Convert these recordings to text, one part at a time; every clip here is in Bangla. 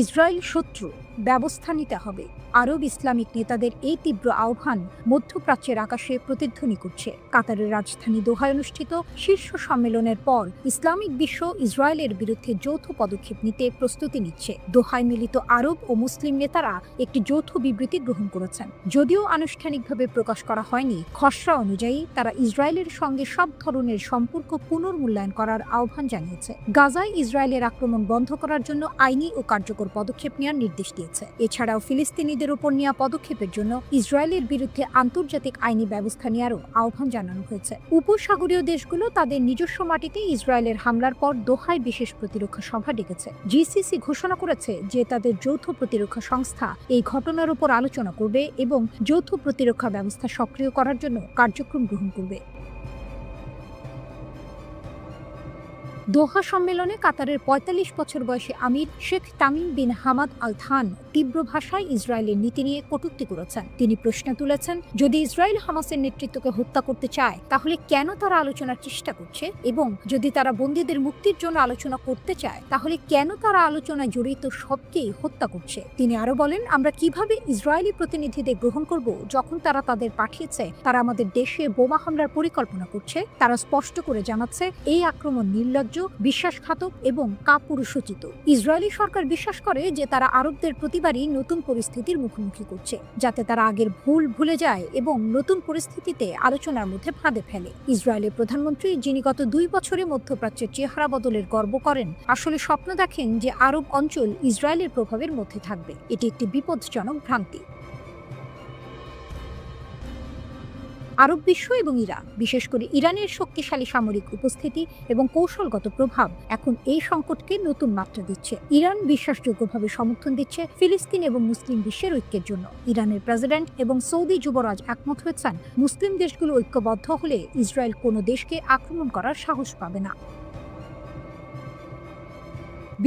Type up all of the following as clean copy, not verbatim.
ইসরায়েল শত্রু, ব্যবস্থা নিতে হবে। আরব ইসলামিক নেতাদের এই তীব্র আহ্বান মধ্যপ্রাচ্যের আকাশে প্রতিধ্বনি করছে। কাতারের রাজধানী দোহায় অনুষ্ঠিত শীর্ষ সম্মেলনের পর ইসলামিক বিশ্ব ইসরায়েলের বিরুদ্ধে যৌথ পদক্ষেপ নিতে প্রস্তুতি নিচ্ছে। দোহায় মিলিত আরব ও মুসলিম নেতারা একটি যৌথ বিবৃতি গ্রহণ করেছেন। যদিও আনুষ্ঠানিকভাবে প্রকাশ করা হয়নি, খসড়া অনুযায়ী তারা ইসরায়েলের সঙ্গে সব ধরনের সম্পর্ক পুনর্মূল্যায়ন করার আহ্বান জানিয়েছে। গাজায় ইসরায়েলের আক্রমণ বন্ধ করার জন্য আইনি ও কার্যকর পদক্ষেপ নেওয়ার নির্দেশ দিয়েছে। এছাড়াও ফিলিস্তিনিদের উপর নেওয়া পদক্ষেপের জন্য ইসরায়েলের বিরুদ্ধে আন্তর্জাতিক আইনি ব্যবস্থা নেওয়ারও আহ্বান জানানো হয়েছে। উপসাগরীয় দেশগুলো তাদের নিজস্ব মাটিতে ইসরায়েলের হামলার পর দোহায় বিশেষ প্রতিরক্ষা সভা ডেকেছে। জিসিসি ঘোষণা করেছে যে তাদের যৌথ প্রতিরক্ষা সংস্থা এই ঘটনার উপর আলোচনা করবে এবং যৌথ প্রতিরক্ষা ব্যবস্থা সক্রিয় করার জন্য কার্যক্রম গ্রহণ করবে। দোহা সম্মেলনে কাতারের ৪৫ বছর বয়সী আমির Sheikh Tamim bin Hamad Al Thani তীব্র ভাষায় ইসরায়েলের নীতি নিয়ে কটূক্তি করেছেন। তিনি প্রশ্ন তুলেছেন, যদি ইসরায়েল হামাসের নেতৃত্বকে হত্যা করতে চায় তাহলে কেন তারা আলোচনার চেষ্টা করছে, এবং যদি তারা বন্দীদের মুক্তির জন্য আলোচনা করতে চায় তাহলে কেন তারা আলোচনায় জড়িত সবকেই হত্যা করছে। তিনি আরো বলেন, আমরা কিভাবে ইসরায়েলি প্রতিনিধিদের গ্রহণ করব যখন তারা তাদের পাঠিয়েছে তারা আমাদের দেশে বোমা হামলার পরিকল্পনা করছে। তারা স্পষ্ট করে জানাচ্ছে এই আক্রমণ নির্লজ্জ, বিশ্বাসঘাতক এবং কাপুরুষোচিত। ইসরায়েলি সরকার বিশ্বাস করে যে তারা আরবদের প্রতিবারই নতুন পরিস্থিতির মুখোমুখি করছে, যাতে তারা আগের ভুল ভুলে যায় এবং নতুন পরিস্থিতিতে আলোচনার মধ্যে ফাঁদে ফেলে। ইসরায়েলের প্রধানমন্ত্রী, যিনি গত 2 বছরে মধ্যপ্রাচ্যের চেহারা বদলের গর্ব করেন, আসলে স্বপ্ন দেখেন যে আরব অঞ্চল ইসরায়েলের প্রভাবের মধ্যে থাকবে। এটি একটি বিপজ্জনক ভ্রান্তি। আরব বিশ্ব এবং ইরান, বিশেষ করে ইরানের শক্তিশালী সামরিক উপস্থিতি এবং কৌশলগত প্রভাব এখন এই সংকটকে নতুন মাত্রা দিচ্ছে। ইরান বিশ্বাসযোগ্যভাবে সমর্থন দিচ্ছে ফিলিস্তিন এবং মুসলিম বিশ্বের ঐক্যের জন্য। ইরানের প্রেসিডেন্ট এবং সৌদি যুবরাজ একমত হয়েছেন, মুসলিম দেশগুলো ঐক্যবদ্ধ হলে ইসরায়েল কোনো দেশকে আক্রমণ করার সাহস পাবে না।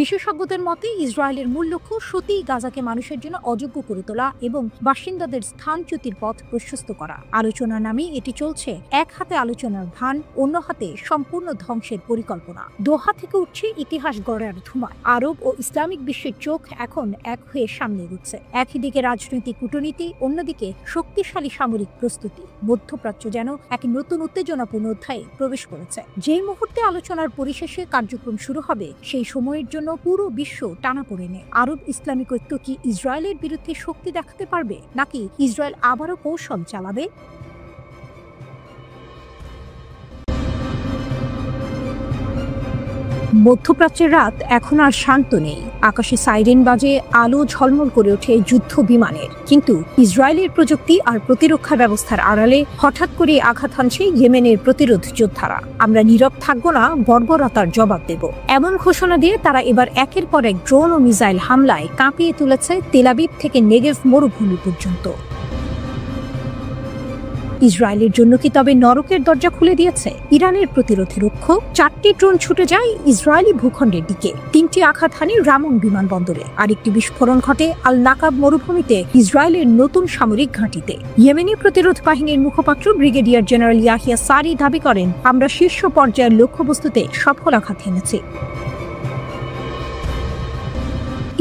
বিশেষজ্ঞদের মতে ইসরায়েলের মূল লক্ষ্য সত্যিই গাজাকে মানুষের জন্য অযোগ্য করে তোলা এবং বাসিন্দাদের স্থানচ্যুতির পথ প্রশস্ত করা। আলোচনার নামে এটি চলছে এক হাতে আলোচনার ভান, অন্য হাতে সম্পূর্ণ ধ্বংসের পরিকল্পনা। দোহা থেকে উঠছে ইতিহাস গড়ার ধুমায়। আরব ও ইসলামিক বিশ্বের চোখ এখন এক হয়ে সামনে এগোচ্ছে। একই দিকে রাজনৈতিক কূটনীতি, অন্যদিকে শক্তিশালী সামরিক প্রস্তুতি। মধ্যপ্রাচ্য যেন এক নতুন উত্তেজনাপূর্ণ অধ্যায়ে প্রবেশ করেছে। যেই মুহূর্তে আলোচনার পরিশেষে কার্যক্রম শুরু হবে, সেই সময়ের জন্য পুরো বিশ্ব টানাপোড়েনে। আরব ইসলামিক ঐক্য কি ইসরায়েলের বিরুদ্ধে শক্তি দেখাতে পারবে, নাকি ইসরায়েল আবারও কৌশল চালাবে? মধ্যপ্রাচ্যের রাত এখন আর শান্ত নেই। আকাশে সাইরেন বাজে, আলো ঝলমল করে ওঠে যুদ্ধ বিমানের। কিন্তু ইসরায়েলের প্রযুক্তি আর প্রতিরক্ষা ব্যবস্থার আড়ালে হঠাৎ করে আঘাত হানছে ইয়েমেনের প্রতিরোধ যোদ্ধারা। আমরা নীরব থাকবো না, বর্বরতার জবাব দেব, এমন ঘোষণা দিয়ে তারা এবার একের পর এক ড্রোন ও মিসাইল হামলায় কাঁপিয়ে তুলেছে তেল আবিব থেকে নেগেভ মরুভূমি পর্যন্ত। ইসরায়েলের জন্য কি তবে নরকের দরজা খুলে দিয়েছে? ইরানের প্রতিরোধে রক্ষক 4টি ড্রোন ছুটে যায় ইসরায়েলি ভূখণ্ডের দিকে। 3টি আঘাত হানে রামন বিমানবন্দরে, আরেকটি বিস্ফোরণ ঘটে আল নাকাব মরুভূমিতে ইসরায়েলের নতুন সামরিক ঘাঁটিতে। ইয়েমেনি প্রতিরোধ বাহিনীর মুখপাত্র ব্রিগেডিয়ার জেনারেল ইয়াহিয়া সারি দাবি করেন, আমরা শীর্ষ পর্যায়ের লক্ষ্যবস্তুতে সফল আঘাত হেনেছি।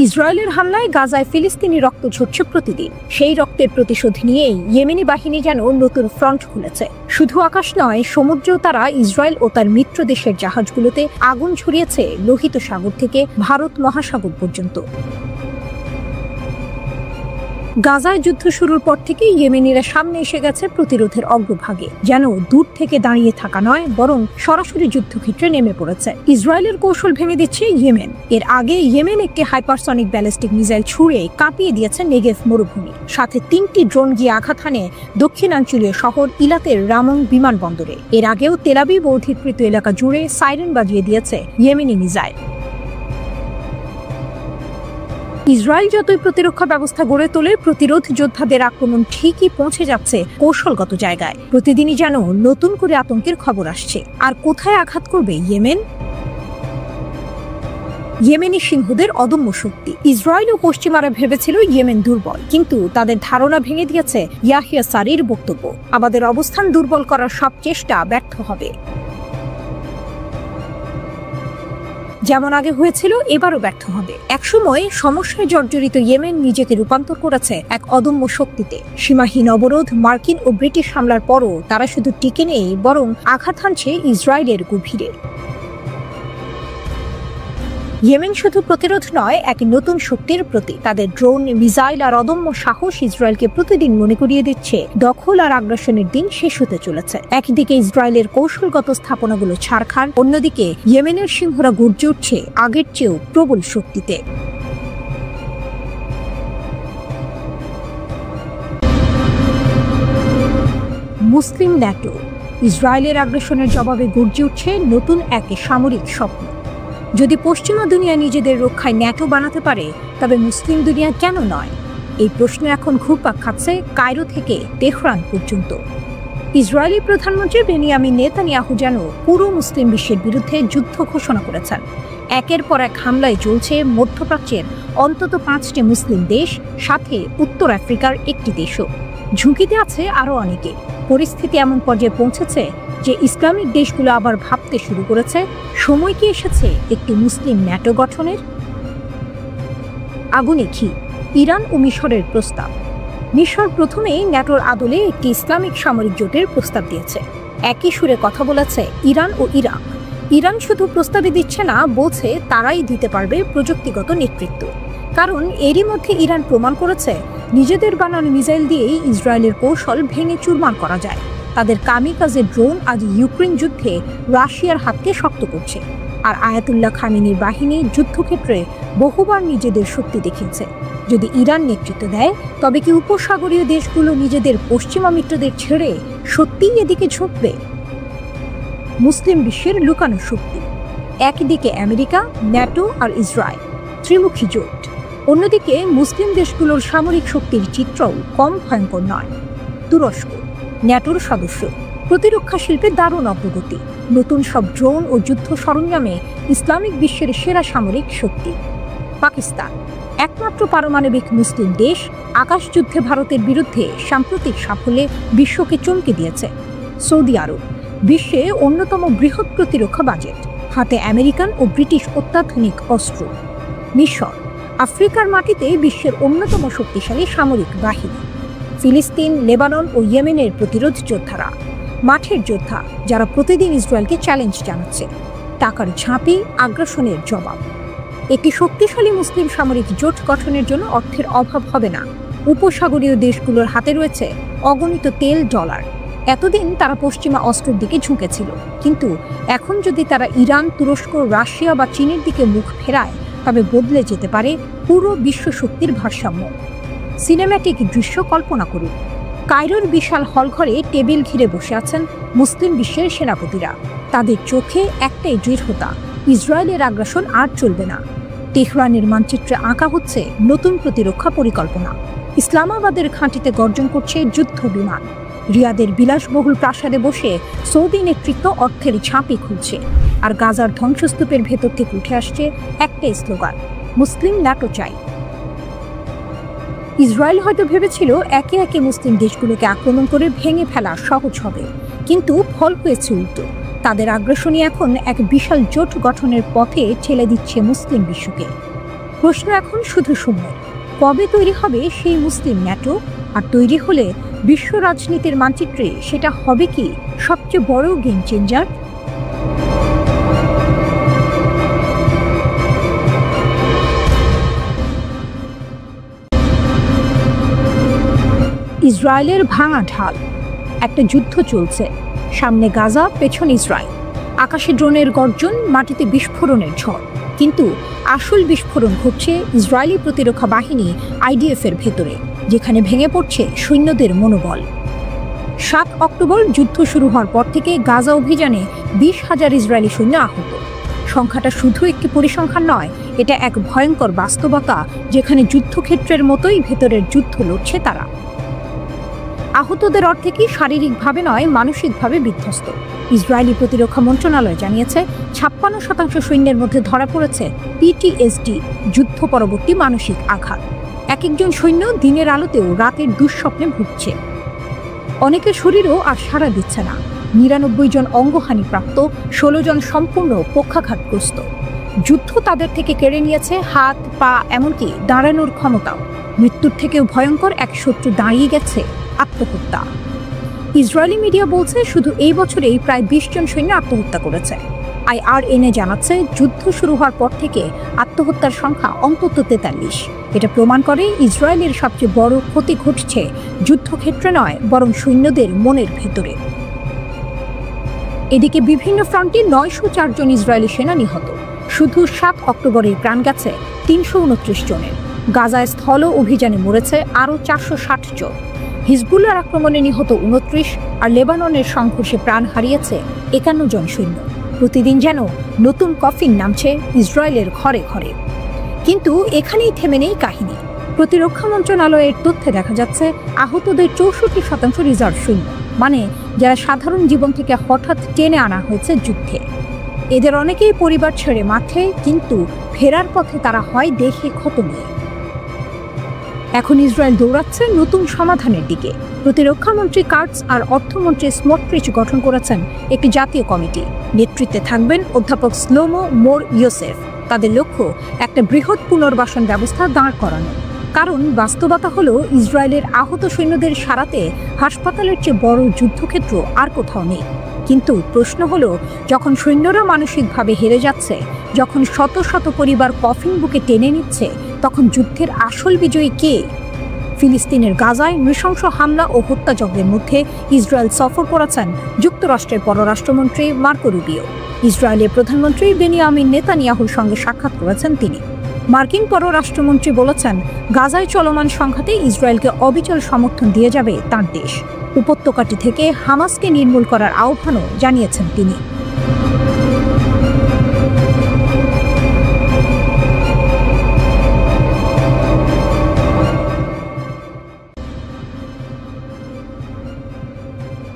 ইসরায়েলের হামলায় গাজায় ফিলিস্তিনি রক্ত ঝরছে প্রতিদিন। সেই রক্তের প্রতিশোধ নিয়েই ইয়েমেনি বাহিনী যেন নতুন ফ্রন্ট খুলেছে। শুধু আকাশ নয়, সমুদ্রেও তারা ইসরায়েল ও তার মিত্র দেশের জাহাজগুলোতে আগুন ছড়িয়েছে লোহিত সাগর থেকে ভারত মহাসাগর পর্যন্ত। গাজায় যুদ্ধ শুরুর পর থেকে ইয়েমেনিরা সামনে এসে গেছে প্রতিরোধের অগ্রভাগে। যেন দূর থেকে দাঁড়িয়ে থাকা নয়, বরং সরাসরি যুদ্ধক্ষেত্রে নেমে পড়েছে। ইসরায়েলের কৌশল ভেঙে দিচ্ছে ইয়েমেন। এর আগে ইয়েমেন একটি হাইপারসনিক ব্যালিস্টিক মিসাইল ছুড়ে কাঁপিয়ে দিয়েছে নেগেভ মরুভূমি। সাথে 3টি ড্রোন গিয়ে আঘাত হানে দক্ষিণাঞ্চলীয় শহর ইলাতের রামন বিমানবন্দরে। এর আগেও তেল আবিব ও অধিকৃত এলাকা জুড়ে সাইরেন বাজিয়ে দিয়েছে ইয়েমেনি মিসাইল। ইসরায়েল যতই প্রতিরক্ষা ব্যবস্থা গড়ে তোলে, প্রতিরোধ যোদ্ধাদের আক্রমণ ঠিকই পৌঁছে যাচ্ছে কৌশলগত জায়গায়। প্রতিদিনই যেন নতুন করে আতঙ্কের খবর আসছে। আর কোথায় আঘাত করবে ইয়েমেন? ইয়েমেনি সিংহদের অদম্য শক্তি। ইসরায়েল ও পশ্চিমারা ভেবেছিল ইয়েমেন দুর্বল, কিন্তু তাদের ধারণা ভেঙে দিয়েছে ইয়াহিয়া সারির বক্তব্য। আমাদের অবস্থান দুর্বল করার সব চেষ্টা ব্যর্থ হবে। যেমন আগে হয়েছিল এবারও ব্যর্থ হবে। একসময় সমস্যায় জর্জরিত ইয়েমেন নিজেকে রূপান্তর করেছে এক অদম্য শক্তিতে। সীমাহীন অবরোধ, মার্কিন ও ব্রিটিশ হামলার পরও তারা শুধু টিকে নেই, বরং আঘাত হানছে ইসরায়েলের গভীরে। ইয়েমেন শুধু প্রতিরোধ নয়, এক নতুন শক্তির প্রতি। তাদের ড্রোন, মিসাইল আর অদম্য সাহস ইসরায়েলকে প্রতিদিন মনে করিয়ে দিচ্ছে দখল আর আগ্রাসনের দিন শেষ হতে চলেছে। একদিকে ইসরায়েলের কৌশলগত স্থাপনাগুলো ছাড়খাড়, অন্যদিকে ইয়েমেনের সিংহরা গর্জে উঠছে আগের চেয়েও প্রবল শক্তিতে। মুসলিম ন্যাটো। ইসরায়েলের আগ্রাসনের জবাবে গর্জে উঠছে নতুন এক সামরিক স্বপ্ন। যদি পশ্চিমা দুনিয়া নিজেদের রক্ষায় ন্যাটো বানাতে পারে, তবে মুসলিম দুনিয়া কেন নয়? এই প্রশ্ন এখন ঘুরপাক খাচ্ছে কায়রো থেকে তেহরান পর্যন্ত। ইসরায়েলি প্রধানমন্ত্রী বেনিয়ামিন নেতানিয়াহু যেন পুরো মুসলিম বিশ্বের বিরুদ্ধে যুদ্ধ ঘোষণা করেছেন। একের পর এক হামলায় চলছে মধ্যপ্রাচ্যের অন্তত 5টি মুসলিম দেশ, সাথে উত্তর আফ্রিকার একটি দেশও। ঝুঁকিতে আছে আরও অনেকে। পরিস্থিতি এমন পর্যায়ে পৌঁছেছে যে ইসলামিক দেশগুলো আবার ভাবতে শুরু করেছে, সময় কি এসেছে একটি মুসলিম ন্যাটো গঠনের? আগুনে ঘি। ইরান ও মিশরের প্রস্তাব। মিশর প্রথমেই ন্যাটোর আদলে একটি ইসলামিক সামরিক জোটের প্রস্তাব দিয়েছে। একই সুরে কথা বলেছে ইরান ও ইরাক। ইরান শুধু প্রস্তাবে দিচ্ছে না, বলছে তারাই দিতে পারবে প্রযুক্তিগত নেতৃত্ব। কারণ এরই মধ্যে ইরান প্রমাণ করেছে নিজেদের বানানো মিসাইল দিয়েই ইসরায়েলের কৌশল ভেঙে চুরমার করা যায়। তাদের কামিকাজে ড্রোন আজ ইউক্রেন যুদ্ধে রাশিয়ার হাতকে শক্ত করছে। আর আয়াতুল্লাহ খামেনির বাহিনী যুদ্ধক্ষেত্রে বহুবার নিজেদের শক্তি দেখিয়েছে। যদি ইরান নেতৃত্ব দেয়, তবে কি উপসাগরীয় দেশগুলো নিজেদের পশ্চিমা মিত্রদের ছেড়ে সত্যিই এদিকে ঝুঁকবে? মুসলিম বিশ্বের লুকানো শক্তি। একদিকে আমেরিকা, ন্যাটো আর ইসরায়েল, ত্রিমুখী জোট। অন্যদিকে মুসলিম দেশগুলোর সামরিক শক্তির চিত্রও কম ভয়ঙ্কর নয়। তুরস্ক, ন্যাটোর সদস্য, প্রতিরক্ষা শিল্পে দারুণ অগ্রগতি, নতুন সব ড্রোন ও যুদ্ধ সরঞ্জামে ইসলামিক বিশ্বের সেরা সামরিক শক্তি। পাকিস্তান, একমাত্র পারমাণবিক মুসলিম দেশ, আকাশযুদ্ধে ভারতের বিরুদ্ধে সাম্প্রতিক সাফল্যে বিশ্বকে চমকে দিয়েছে। সৌদি আরব, বিশ্বে অন্যতম বৃহৎ প্রতিরক্ষা বাজেট, হাতে আমেরিকান ও ব্রিটিশ অত্যাধুনিক অস্ত্র। মিশর, আফ্রিকার মাটিতে বিশ্বের অন্যতম শক্তিশালী সামরিক বাহিনী। ফিলিস্তিন, লেবানন ও ইয়েমেনের প্রতিরোধ যোদ্ধারা, মাঠের যোদ্ধা যারা প্রতিদিন ইসরায়েলকে চ্যালেঞ্জ জানাচ্ছে। টাকার ঝাঁপি, আগ্রাসনের জবাব। একটি শক্তিশালী মুসলিম সামরিক জোট গঠনের জন্য অর্থের অভাব হবে না। উপসাগরীয় দেশগুলোর হাতে রয়েছে অগণিত তেল, ডলার। এতদিন তারা পশ্চিমা অস্ত্রের দিকে ঝুঁকেছিল, কিন্তু এখন যদি তারা ইরান, তুরস্ক, রাশিয়া বা চীনের দিকে মুখ ফেরায়, তবে বদলে যেতে পারে পুরো বিশ্ব শক্তির ভারসাম্য। সিনেম্যাটিক দৃশ্য কল্পনা করুন। কায়রোর বিশাল হলঘরে টেবিল ঘিরে বসে আছেন মুসলিম বিশ্বের সেনাপতিরা। তাদের চোখে একটাই দৃঢ়তা, ইসরায়েলের আগ্রাসন আর চলবে না। তেহরানের মানচিত্রে আঁকা হচ্ছে নতুন প্রতিরক্ষা পরিকল্পনা। ইসলামাবাদের ঘাঁটিতে গর্জন করছে যুদ্ধ বিমান। রিয়াদের বিলাসবহুল প্রাসাদে বসে সৌদি নেতৃত্ব অর্থের ঝাঁপি খুলছে। আর গাজার ধ্বংসস্তূপের ভেতর থেকে উঠে আসছে একটাই স্লোগান, মুসলিম ন্যাটো চাই। ইসরায়েল হয়তো ভেবেছিল একে একে মুসলিম দেশগুলোকে আক্রমণ করে ভেঙে ফেলা সহজ হবে, কিন্তু ফল হয়েছে উল্টো। তাদের আগ্রাসনই এখন এক বিশাল জোট গঠনের পথে ঠেলে দিচ্ছে মুসলিম বিশ্বকে। প্রশ্ন এখন শুধু সময়, কবে তৈরি হবে সেই মুসলিম ন্যাটো? আর তৈরি হলে বিশ্ব রাজনীতির মানচিত্রে সেটা হবে কি সবচেয়ে বড় গেম চেঞ্জার? ইসরায়েলের ভাঙা ঢাল। একটা যুদ্ধ চলছে, সামনে গাজা, পেছনে ইসরায়েল। আকাশে ড্রোনের গর্জন, মাটিতে বিস্ফোরণের ঝড়। কিন্তু আসল বিস্ফোরণ ঘটছে ইসরায়েলি প্রতিরক্ষা বাহিনী IDF এর ভেতরে, যেখানে ভেঙে পড়ছে সৈন্যদের মনোবল। 7 অক্টোবর যুদ্ধ শুরু হওয়ার পর থেকে গাজা অভিযানে 20,000 ইসরায়েলি সৈন্য আহত। সংখ্যাটা শুধু একটি পরিসংখ্যান নয়, এটা এক ভয়ঙ্কর বাস্তবতা, যেখানে যুদ্ধক্ষেত্রের মতোই ভেতরের যুদ্ধ লড়ছে তারা। আহতদের অর্ধেকই শারীরিকভাবে নয়, মানসিকভাবে বিধ্বস্ত। ইসরায়েলি প্রতিরক্ষা মন্ত্রণালয় জানিয়েছে 56% সৈন্যের মধ্যে ধরা পড়েছে PTSD, যুদ্ধ পরবর্তী মানসিক আঘাত। এক একজন সৈন্য দিনের আলোতেও রাতের দুঃস্বপ্নে ভুগছে। অনেকের শরীরও আর সাড়া দিচ্ছে না। 99 জন অঙ্গহানিপ্রাপ্ত, 16 জন সম্পূর্ণ পক্ষাঘাতগ্রস্ত। যুদ্ধ তাদের থেকে কেড়ে নিয়েছে হাত, পা, এমনকি দাঁড়ানোর ক্ষমতাও। মৃত্যুর থেকেও ভয়ঙ্কর এক শত্রু দাঁড়িয়ে গেছে, আত্মহত্যা। ইসরায়েলি মিডিয়া বলছে শুধু এই বছরেই প্রায় 20 জন সৈন্য আত্মহত্যা করেছে। IRNA জানাচ্ছে যুদ্ধ শুরু হওয়ার পর থেকে আত্মহত্যার সংখ্যা অন্তত 43। এটা প্রমাণ করে ইসরায়েলের সবচেয়ে বড় ক্ষতি ঘটছে যুদ্ধক্ষেত্রে নয়, বরং সৈন্যদের মনের ভেতরে। এদিকে বিভিন্ন ফ্রন্টে 904 জন ইসরায়েলি সেনা নিহত। শুধু 7 অক্টোবরেই প্রাণ গেছে 329 জনের। গাজায় স্থল অভিযানে মরেছে আরও 460 জন। হিজবুল্লাহর আক্রমণে নিহত 29 আর লেবাননের সংঘর্ষে প্রাণ হারিয়েছে 51 জন সৈন্য। প্রতিদিন যেন নতুন কফিন নামছে ইসরায়েলের ঘরে ঘরে। কিন্তু এখানেই থেমে নেই কাহিনী। প্রতিরক্ষা মন্ত্রণালয়ের তথ্যে দেখা যাচ্ছে আহতদের 64% রিজার্ভ সৈন্য, মানে যারা সাধারণ জীবন থেকে হঠাৎ টেনে আনা হয়েছে যুদ্ধে। এদের অনেকেই পরিবার ছেড়ে মাঠে, কিন্তু ফেরার পথে তারা হয় দেহে ক্ষত নিয়ে। এখন ইসরায়েল দৌড়াচ্ছে নতুন সমাধানের দিকে। প্রতিরক্ষামন্ত্রী কার্টস আর অর্থমন্ত্রী স্মোট্রিচ গঠন করেছেন একটি জাতীয় কমিটি। নেতৃত্বে থাকবেন অধ্যাপক শ্লোমো মোর ইয়োসেফ। তাদের লক্ষ্য একটা বৃহৎ পুনর্বাসন ব্যবস্থা দাঁড় করানো। কারণ বাস্তবতা হলো ইসরায়েলের আহত সৈন্যদের সারাতে হাসপাতালের চেয়ে বড় যুদ্ধক্ষেত্র আর কোথাও নেই। কিন্তু প্রশ্ন হলো, যখন সৈন্যরা মানসিকভাবে হেরে যাচ্ছে, যখন শত শত পরিবার কফিন বুকে টেনে নিচ্ছে, তখন যুদ্ধের আসল বিজয়ী কে? ফিলিস্তিনের গাজায় নৃশংস হামলা ও হত্যাযজ্ঞের মধ্যে ইসরায়েল সফর করেছেন যুক্তরাষ্ট্রের পররাষ্ট্রমন্ত্রী মার্কো রুবিও। ইসরায়েলের প্রধানমন্ত্রী বেনিয়ামিন নেতানিয়াহুর সঙ্গে সাক্ষাৎ করেছেন তিনি। মার্কিন পররাষ্ট্রমন্ত্রী বলেছেন, গাজায় চলমান সংঘাতে ইসরায়েলকে অবিচল সমর্থন দিয়ে যাবে তাঁর দেশ। উপত্যকাটি থেকে হামাসকে নির্মূল করার আহ্বানও জানিয়েছেন তিনি।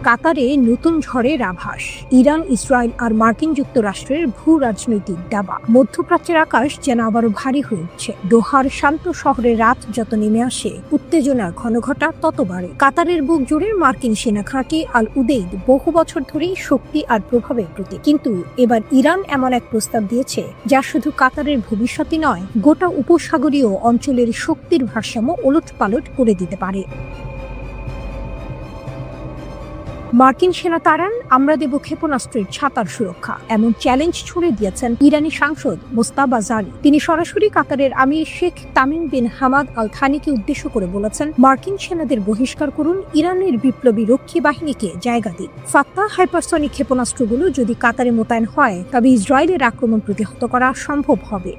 কাতারে নতুন ঝড়ের আভাস। ইরান, ইসরায়েল আর মার্কিন যুক্তরাষ্ট্রের ভূ রাজনৈতিক দাবা। মধ্যপ্রাচ্যের আকাশ যেন আবারও ভারী হয়ে উঠছে। দোহার শান্ত শহরে রাত যত নেমে আসে, উত্তেজনার ঘনঘটা তত বাড়ে। কাতারের বুক জুড়ে মার্কিন সেনা ঘাঁটি আল উদেইদ বহু বছর ধরেই শক্তি আর প্রভাবের প্রতীক। কিন্তু এবার ইরান এমন এক প্রস্তাব দিয়েছে যা শুধু কাতারের ভবিষ্যৎই নয়, গোটা উপসাগরীয় অঞ্চলের শক্তির ভারসাম্য ওলটপালট করে দিতে পারে। মার্কিন সেনা তাড়ান, আমরা দেব ক্ষেপণাস্ত্রের ছাতার সুরক্ষা, এমন চ্যালেঞ্জ ছুড়ে দিয়েছেন ইরানি সাংসদ মোস্তাবা জারি। তিনি সরাসরি কাতারের আমির Sheikh Tamim bin Hamad Al থানিকে উদ্দেশ্য করে বলেছেন, মার্কিন সেনাদের বহিষ্কার করুন, ইরানের বিপ্লবী রক্ষী বাহিনীকে জায়গা দিন। ফাত্তাহ হাইপারসনিক ক্ষেপণাস্ত্রগুলো যদি কাতারে মোতায়েন হয়, তবে ইসরায়েলের আক্রমণ প্রতিহত করা সম্ভব হবে।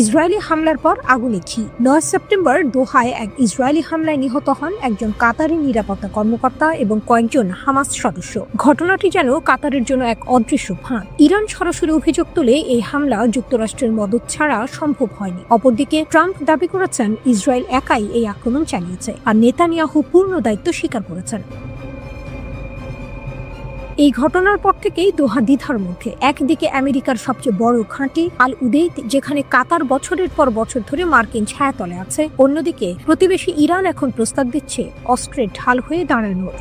ইসরায়েলি হামলার পর আগুনে ঘি। 9 সেপ্টেম্বর দোহায় এক ইসরায়েলি হামলায় নিহত হন একজন কাতারি নিরাপত্তা কর্মকর্তা এবং কয়েকজন হামাস সদস্য। ঘটনাটি যেন কাতারের জন্য এক অদৃশ্য ফাঁদ। ইরান সরাসরি অভিযোগ তুলে এই হামলা যুক্তরাষ্ট্রের মদদ ছাড়া সম্ভব হয়নি। অপরদিকে ট্রাম্প দাবি করেছেন ইসরায়েল একাই এই আক্রমণ চালিয়েছে, আর নেতানিয়াহু পূর্ণ দায়িত্ব স্বীকার করেছেন। এই ঘটনার পর থেকেই দোহা দ্বিধার মধ্যে। একদিকে আমেরিকার সবচেয়ে বড় ঘাঁটি আল উদেইদ, যেখানে কাতার বছরের পর বছর ধরে মার্কিন ছায়াতলে আছে। অন্যদিকে প্রতিবেশী ইরান এখন প্রস্তাব দিচ্ছে অস্ত্রের ঢাল হয়ে দাঁড়ানোর।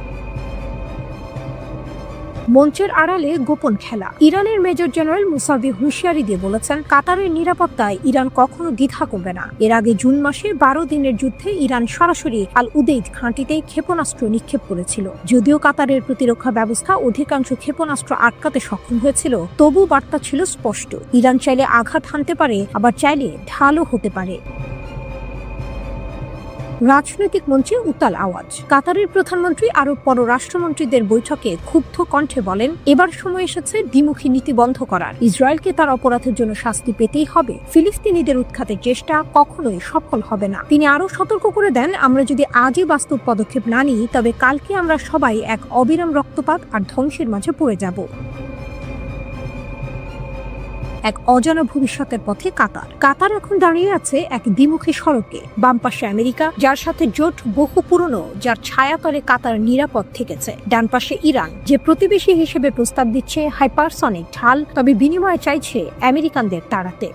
মঞ্চের আড়ালে গোপন খেলা। ইরানের মেজর জেনারেল মুসাভি হুঁশিয়ারি দিয়ে বলেছেন, কাতারের নিরাপত্তায় ইরান কখনো দ্বিধা করবে না। এর আগে জুন মাসে 12 দিনের যুদ্ধে ইরান সরাসরি আল উদেইদ ঘাঁটিতে ক্ষেপণাস্ত্র নিক্ষেপ করেছিল। যদিও কাতারের প্রতিরক্ষা ব্যবস্থা অধিকাংশ ক্ষেপণাস্ত্র আটকাতে সক্ষম হয়েছিল, তবু বার্তা ছিল স্পষ্ট, ইরান চাইলে আঘাত হানতে পারে, আবার চাইলে ঢালও হতে পারে। রাজনৈতিক মঞ্চে উত্তাল আওয়াজ। কাতারের প্রধানমন্ত্রী আরব পররাষ্ট্রমন্ত্রীদের বৈঠকে ক্ষুব্ধ কণ্ঠে বলেন, এবার সময় এসেছে দ্বিমুখী নীতি বন্ধ করার। ইসরায়েলকে তার অপরাধের জন্য শাস্তি পেতেই হবে। ফিলিস্তিনিদের উৎখাতের চেষ্টা কখনোই সফল হবে না। তিনি আরও সতর্ক করে দেন, আমরা যদি আজই বাস্তব পদক্ষেপ না নিই, তবে কালকে আমরা সবাই এক অবিরাম রক্তপাত আর ধ্বংসের মাঝে পড়ে যাব। এক অজানা ভবিষ্যতের পথে কাতার এখন দাঁড়িয়ে আছে এক দ্বিমুখী সড়কে। বাম পাশে আমেরিকা, যার সাথে জোট বহু পুরনো, যার ছায়াতলে কাতার নিরাপদ থেকেছে। ডান পাশে ইরান, যে প্রতিবেশী হিসেবে প্রস্তাব দিচ্ছে হাইপারসনিক ঢাল, তবে বিনিময়ে চাইছে আমেরিকানদের তাড়াতে।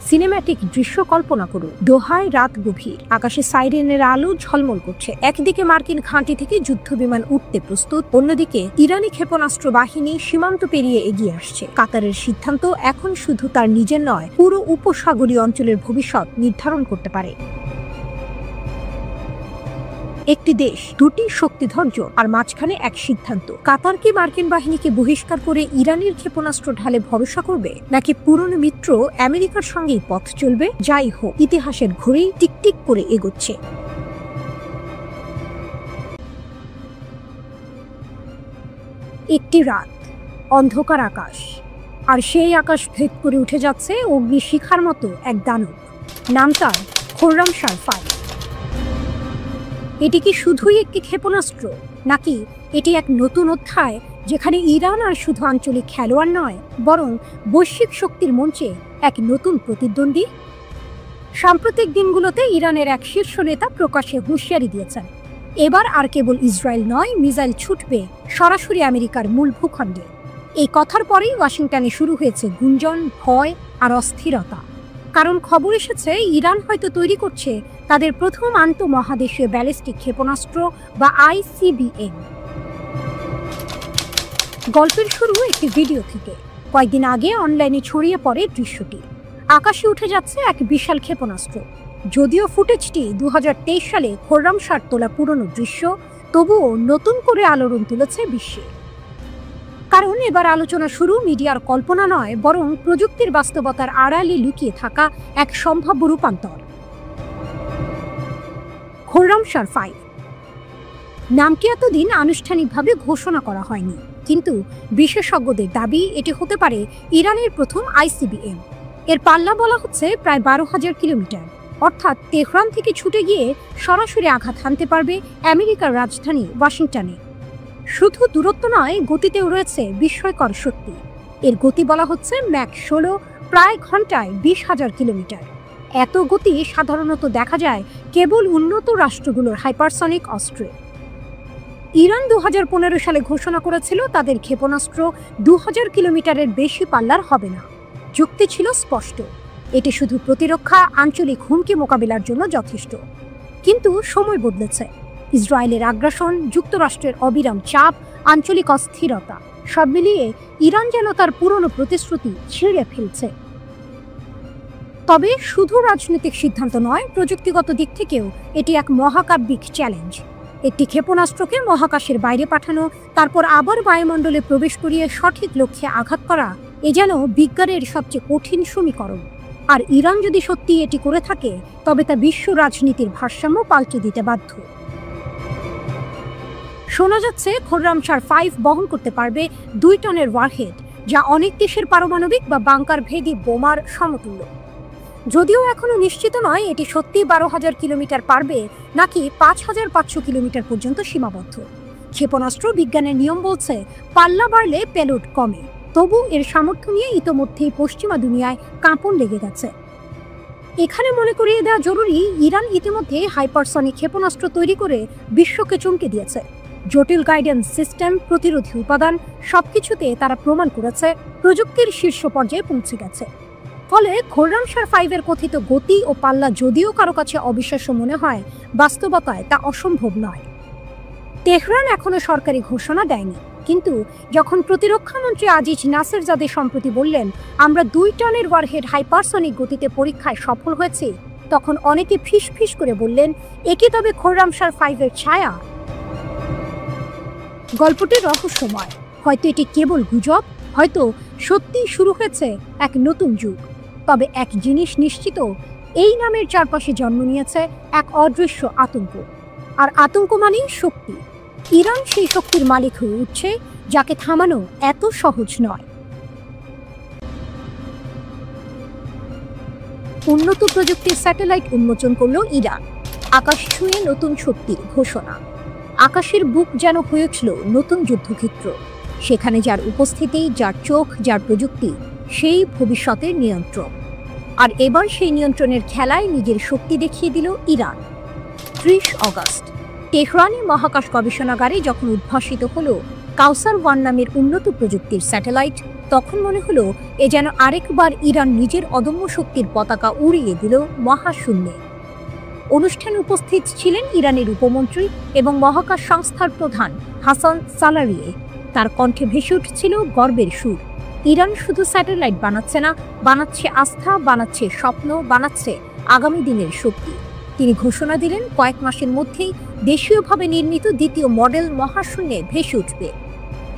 সিনেম্যাটিক দৃশ্য কল্পনা করুন। দোহায় রাত গভীর, আকাশে সাইরেনের আলো ঝলমল করছে। একদিকে মার্কিন ঘাঁটি থেকে যুদ্ধ বিমান উঠতে প্রস্তুত, অন্যদিকে ইরানি ক্ষেপণাস্ত্র বাহিনী সীমান্ত পেরিয়ে এগিয়ে আসছে। কাতারের সিদ্ধান্ত এখন শুধু তার নিজের নয়, পুরো উপসাগরীয় অঞ্চলের ভবিষ্যৎ নির্ধারণ করতে পারে। একটি দেশ, দুটি শক্তিধর জোট, আর মাঝখানে এক সিদ্ধান্ত। কাতার কি মার্কিন বাহিনীকে বহিষ্কার করে ইরানের ক্ষেপণাস্ত্র ঢালে ভরসা করবে, নাকি পুরনো মিত্র আমেরিকার সঙ্গেই পথ চলবে? যাই হোক, ইতিহাসের ঘড়ি টিকটিক করে এগোচ্ছে। একটি রাত, অন্ধকার আকাশ, আর সেই আকাশ ভেদ করে উঠে যাচ্ছে অগ্নিশিখার মতো এক দানব। নাম তার খোররামশার 5। এটি কি শুধুই একটি ক্ষেপণাস্ত্র, নাকি এটি এক নতুন অধ্যায় যেখানে ইরান আর শুধু আঞ্চলিক খেলোয়াড় নয়, বরং বৈশ্বিক শক্তির মঞ্চে এক নতুন প্রতিদ্বন্দ্বী? সাম্প্রতিক দিনগুলোতে ইরানের এক শীর্ষ নেতা প্রকাশ্যে হুঁশিয়ারি দিয়েছেন, এবার আর কেবল ইসরায়েল নয়, মিসাইল ছুটবে সরাসরি আমেরিকার মূল ভূখণ্ডে। এই কথার পরেই ওয়াশিংটনে শুরু হয়েছে গুঞ্জন, ভয় আর অস্থিরতা। কারণ খবর এসেছে ইরান হয়তো তৈরি করছে তাদের প্রথম আন্তঃমহাদেশীয় ব্যালিস্টিক ক্ষেপণাস্ত্র বা ICBM। গল্পের শুরু একটি ভিডিও থেকে। কয়েকদিন আগে অনলাইনে ছড়িয়ে পড়ে দৃশ্যটি। আকাশে উঠে যাচ্ছে এক বিশাল ক্ষেপণাস্ত্র। যদিও ফুটেজটি 2023 সালে খোররামশার তোলা পুরনো দৃশ্য, তবুও নতুন করে আলোড়ন তুলেছে বিশ্বে। কারণ এবার আলোচনা শুরু মিডিয়ার কল্পনা নয়, বরং প্রযুক্তির বাস্তবতার আড়ালে লুকিয়ে থাকা এক সম্ভাব্য রূপান্তর। খোররামশার 5 নামটি এতদিন আনুষ্ঠানিকভাবে ঘোষণা করা হয়নি, কিন্তু বিশেষজ্ঞদের দাবি এটি হতে পারে ইরানের প্রথম ICBM। এর পাল্লা বলা হচ্ছে প্রায় 12,000 কিলোমিটার, অর্থাৎ তেহরান থেকে ছুটে গিয়ে সরাসরি আঘাত হানতে পারবে আমেরিকার রাজধানী ওয়াশিংটনে। শুধু দূরত্ব নয়, গতিতেও রয়েছে বিস্ময়কর শক্তি। এর গতি বলা হচ্ছে ম্যাক 16, প্রায় ঘন্টায় 20,000 কিলোমিটার। এত গতি সাধারণত দেখা যায় কেবল উন্নত রাষ্ট্রগুলোর হাইপারসনিক অস্ত্রে। ইরান 2015 সালে ঘোষণা করেছিল তাদের ক্ষেপণাস্ত্র 2000 কিলোমিটারের বেশি পাল্লার হবে না। যুক্তি ছিল স্পষ্ট, এটি শুধু প্রতিরক্ষা, আঞ্চলিক হুমকি মোকাবিলার জন্য যথেষ্ট। কিন্তু সময় বদলেছে। ইসরায়েলের আগ্রাসন, যুক্তরাষ্ট্রের অবিরাম চাপ, আঞ্চলিক অস্থিরতা, সব মিলিয়ে ইরান যেন তার পুরনো প্রতিশ্রুতি ছিঁড়ে ফেলছে। তবে শুধু রাজনৈতিক সিদ্ধান্ত নয়, প্রযুক্তিগত দিক থেকেও এটি এক মহাকাব্যিক চ্যালেঞ্জ। একটি ক্ষেপণাস্ত্রকে মহাকাশের বাইরে পাঠানো, তারপর আবার বায়ুমণ্ডলে প্রবেশ করিয়ে সঠিক লক্ষ্যে আঘাত করা, এ যেন বিজ্ঞানের সবচেয়ে কঠিন সমীকরণ। আর ইরান যদি সত্যি এটি করে থাকে, তবে তা বিশ্ব রাজনীতির ভারসাম্য পাল্টে দিতে বাধ্য। শোনা যাচ্ছে খোররামশার 5 বহন করতে পারবে 2 টনের ওয়ারহেড, যা অনেক দেশের পারমাণবিক বা বাংকার ভেদী বোমার সমতুল্য। যদিও এখনো নিশ্চিত নয় এটি সত্যি 12,000 কিলোমিটার পারবে, নাকি 5,500 কিলোমিটার পর্যন্ত সীমাবদ্ধ। ক্ষেপণাস্ত্র বিজ্ঞানের নিয়ম বলছে পাল্লা বাড়লে পেলোড কমে, তবু এর সামর্থ্য নিয়ে ইতোমধ্যেই পশ্চিমা দুনিয়ায় কাঁপন লেগে গেছে। এখানে মনে করিয়ে দেওয়া জরুরি, ইরান ইতিমধ্যে হাইপারসনিক ক্ষেপণাস্ত্র তৈরি করে বিশ্বকে চমকে দিয়েছে। জটিল গাইডেন্স সিস্টেম, প্রতিরোধী উপাদান, সবকিছুতে তারা প্রমাণ করেছে প্রযুক্তির শীর্ষ পর্যায়ে পৌঁছে গেছে। ফলে খোররামশার 5 এর কথিত গতি ও পাল্লা যদিও কারো কাছে অবিশ্বাস্য মনে হয়, বাস্তবতায় তা অসম্ভব নয়। তেহরান এখনো সরকারি ঘোষণা দেয়নি, কিন্তু যখন প্রতিরক্ষামন্ত্রী আজিজ নাসেরজাদে সম্প্রতি বললেন আমরা 2 টনের ওয়ারহেড হাইপারসনিক গতিতে পরীক্ষায় সফল হয়েছি, তখন অনেকে ফিস ফিস করে বললেন একি তবে খোররামশার 5 এর ছায়া। গল্পটি রহস্যময়। হয়তো এটি কেবল গুজব, হয়তো সত্যি শুরু হয়েছে এক নতুন যুগ। তবে এক জিনিস নিশ্চিত, এই নামের চারপাশে জন্ম নিয়েছে এক অদৃশ্য আতঙ্ক। আর আতঙ্ক মানেই শক্তি। ইরান সেই শক্তির মালিক হয়ে উঠছে, যাকে থামানো এত সহজ নয়। উন্নত প্রযুক্তির স্যাটেলাইট উন্মোচন করল ইরান। আকাশ ছুঁয়ে নতুন শক্তির ঘোষণা। আকাশের বুক যেন হয়ে উঠল নতুন যুদ্ধক্ষেত্র। সেখানে যার উপস্থিতি, যার চোখ, যার প্রযুক্তি, সেই ভবিষ্যতের নিয়ন্ত্রক। আর এবার সেই নিয়ন্ত্রণের খেলায় নিজের শক্তি দেখিয়ে দিল ইরান। 30 অগস্ট তেহরানি মহাকাশ গবেষণাগারে যখন উদ্ভাসিত হলো কাউসার 1 নামের উন্নত প্রযুক্তির স্যাটেলাইট। তখন মনে হলো এ যেন আরেকবার ইরান নিজের অদম্য শক্তির পতাকা উড়িয়ে দিল মহাশূন্যে। অনুষ্ঠানে উপস্থিত ছিলেন ইরানের উপমন্ত্রী এবং মহাকাশ সংস্থার প্রধান হাসান সালারিয়ে। তার কণ্ঠে ভেসে উঠছিল গর্বের সুর। ইরান শুধু স্যাটেলাইট বানাচ্ছে না, বানাচ্ছে আস্থা, বানাচ্ছে স্বপ্ন, বানাচ্ছে আগামী দিনের শক্তি। তিনি ঘোষণা দিলেন কয়েক মাসের মধ্যেই দেশীয়ভাবে নির্মিত দ্বিতীয় মডেল মহাশূন্যে ভেসে উঠবে।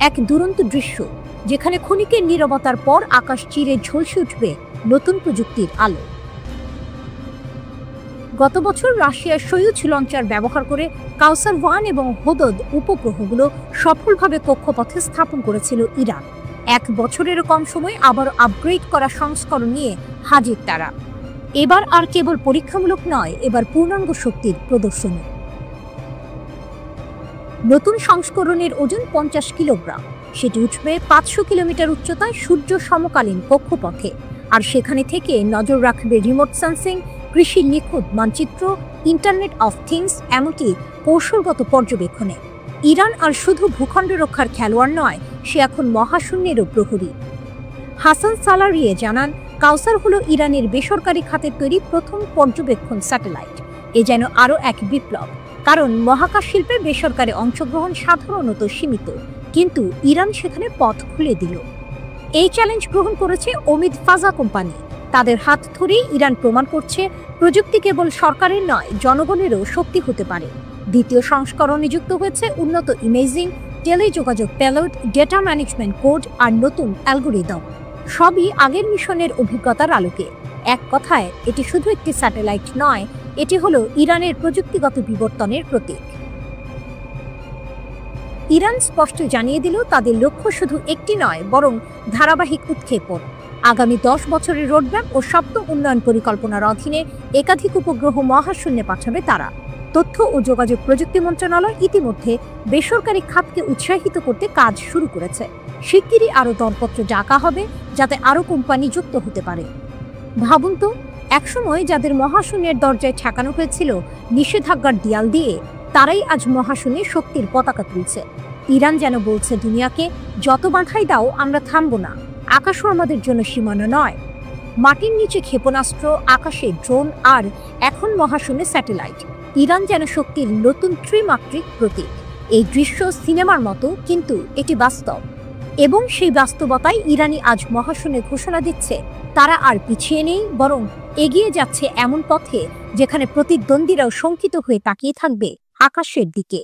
এক দুরন্ত দৃশ্য, যেখানে ক্ষণিকের নীরবতার পর আকাশ চিরে ঝলসে উঠবে নতুন প্রযুক্তির আলো। গত বছর রাশিয়ার সোয়ুজ লঞ্চার ব্যবহার করে কাউসার 1 এবং হোদদ উপগ্রহগুলো সফলভাবে কক্ষপথে স্থাপন করেছিল ইরান। 1 বছরেরও কম সময়ে আবার আপগ্রেড করা সংস্করণ নিয়ে হাজির তারা। এবার আর কেবল পরীক্ষামূলক নয়, এবার পূর্ণাঙ্গ শক্তির প্রদর্শনী। নতুন সংস্করণের ওজন 50 কিলোগ্রাম। সেটি উঠবে 500 কিলোমিটার উচ্চতায় সূর্য সমকালীন কক্ষপথে, আর সেখানে থেকে নজর রাখবে রিমোট সেন্সিং, কৃষির নিখুঁত মানচিত্র, ইন্টারনেট অফ থিংস, এমনকি কৌশলগত পর্যবেক্ষণে। ইরান আর শুধু ভূখণ্ড রক্ষার খেলোয়াড় নয়, সে এখন মহাশূন্যেরও প্রহরী। হাসান সালারিয়ে জানান, কাউসার হলো ইরানের বেসরকারি খাতের তৈরি প্রথম পর্যবেক্ষণ স্যাটেলাইট। এ যেন আরও এক বিপ্লব, কারণ মহাকাশ শিল্পে বেসরকারি অংশগ্রহণ সাধারণত সীমিত, কিন্তু ইরান সেখানে পথ খুলে দিল। এই চ্যালেঞ্জ গ্রহণ করেছে ওমিদ ফাজা কোম্পানি। তাদের হাত ধরেই ইরান প্রমাণ করছে প্রযুক্তি কেবল সরকারের নয়, জনগণেরও শক্তি হতে পারে। দ্বিতীয় সংস্করণে যুক্ত হয়েছে উন্নত ইমেজিং, টেলিযোগাযোগ পেলোড, ডেটা ম্যানেজমেন্ট কোড আর নতুন অ্যালগোরিদম। সবই আগের মিশনের অভিজ্ঞতার আলোকে। এক কথায়, এটি শুধু একটি স্যাটেলাইট নয়, এটি হলো ইরানের প্রযুক্তিগত বিবর্তনের প্রতীক। ইরান স্পষ্ট জানিয়ে দিল তাদের লক্ষ্য শুধু একটি নয়, বরং ধারাবাহিক উৎক্ষেপণ। আগামী 10 বছরের রোডম্যাপ ও সপ্তম উন্নয়ন পরিকল্পনার অধীনে একাধিক উপগ্রহ মহাশূন্যে পাঠাবে তারা। তথ্য ও যোগাযোগ প্রযুক্তি মন্ত্রণালয় ইতিমধ্যে বেসরকারি খাতকে উৎসাহিত করতে কাজ শুরু করেছে। শিগগিরই আরও দরপত্র ডাকা হবে, যাতে আরও কোম্পানি যুক্ত হতে পারে। ভাবুন তো, একসময় যাদের মহাশূন্যের দরজায় ঠেকানো হয়েছিল নিষেধাজ্ঞার দেয়াল দিয়ে, তারাই আজ মহাশূন্যে শক্তির পতাকা তুলছে। ইরান যেন বলছে দুনিয়াকে, যত বাধাই দাও, আমরা থামব না। আকাশও আমাদের জন্য সীমানা নয়। মাটির নিচে ক্ষেপণাস্ত্র, আকাশে ড্রোন, আর এখন মহাশূন্যে স্যাটেলাইট। ইরান যেন শক্তির নতুন ত্রিমাত্রিক প্রতীক। এই দৃশ্য সিনেমার মতো, কিন্তু এটি বাস্তব। এবং সেই বাস্তবতাই ইরানি আজ মহাশূন্যে ঘোষণা দিচ্ছে তারা আর পিছিয়ে নেই, বরং এগিয়ে যাচ্ছে এমন পথে যেখানে প্রতিদ্বন্দ্বীরাও শঙ্কিত হয়ে তাকিয়ে থাকবে আকাশের দিকে।